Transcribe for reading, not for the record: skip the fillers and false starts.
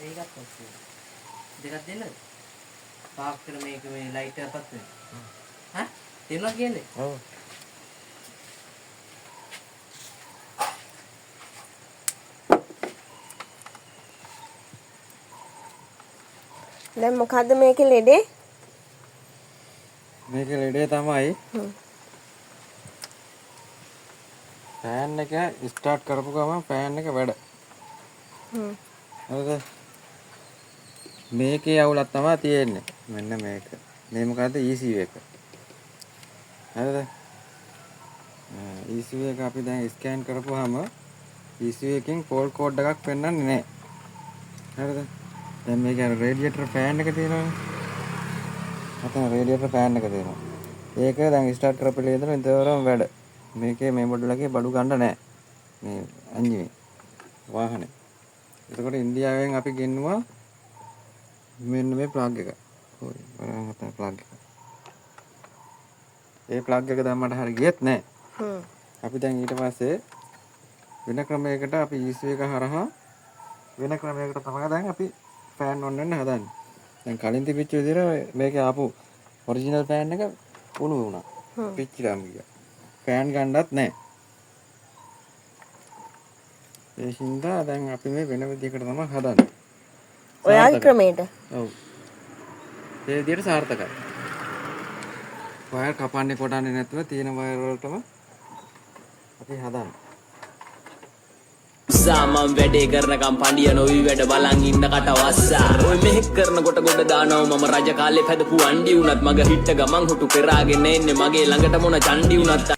ඒකත් ඔක්කොම. දෙකක් දෙන්නද? පාක් කර මේක මේ ලයිට් එකපත් වෙන. හා? දෙන්නවා කියන්නේ? ඔව්. දැන් මොකද්ද මේකේ ලෙඩේ? මේකේ ලෙඩේ තමයි ෆෑන් එක ස්ටාර්ට් කරපු ගමන් ෆෑන් එක වැඩ. හරිද? මේකේ අවුලක් තමයි තියෙන්නේ. මෙන්න මේක. මේ මොකද්ද ECU එක. හරිද? ECU එක අපි දැන් ස්කෑන් කරපුවාම ECU එකෙන් ෆෝල්ට් කෝඩ් එකක් පෙන්වන්නේ නැහැ. හරිද? දැන් මේක රේඩියේටර් ෆෑන් එක තියෙනවනේ. අතන රේඩියේටර් ෆෑන් එක තියෙනවා. ඒක දැන් ස්ටාර්ට් කරපුවා ඉඳලා ඉතවරම වැඩ. මේකේ මේ මොඩල් එකේ බඩු ගන්න නැහැ. මේ එන්ජිනේ වාහනේ. එතකොට ඉන්දියාවෙන් අපි ගෙන්නුවා මෙන්න මේ ප්ලග් එක. හොයි බලන්න හිතා ප්ලග් එක. ඒ ප්ලග් එක දැම්මට හරිය ගියෙත් නැහැ. අපි දැන් ඊට පස්සේ වෙන ක්‍රමයකට අපි ECU එක හරහා වෙන ක්‍රමයකට තමයි දැන් අපි ෆෑන් ඔන් වෙන්න හදන්නේ. දැන් කලින් තිබිච්ච විදිහට මේකේ ආපු ඔරිජිනල් ෆෑන් එක උණු වුණා. පිච්චිලාම ගියා. ෆෑන් ගන්නවත් නැහැ. ඒ හින්දා දැන් අපි මේ වෙන විදිහකට තමයි හදන්නේ. ඔයාගේ ක්‍රමයට. ඔව්. ඒ විදිහට සාර්ථකයි. වයර් කපන්නේ කොටන්නේ නැතුව තියෙන වයර් වලටම අපි හදන්නේ. සාමම් වැඩේ කරනකම් පණ්ඩිය නොවි වැඩ බලන් ඉන්න කට වස්සා ඔය මෙහෙක් කරනකොට ගොඩ දානවා මම රජ කාලේ පැදපු අණ්ඩි උනත් මග හිට ගමන් හුටු පෙරාගෙන එන්නේ මගේ ළඟට මොන චණ්ඩි උනත්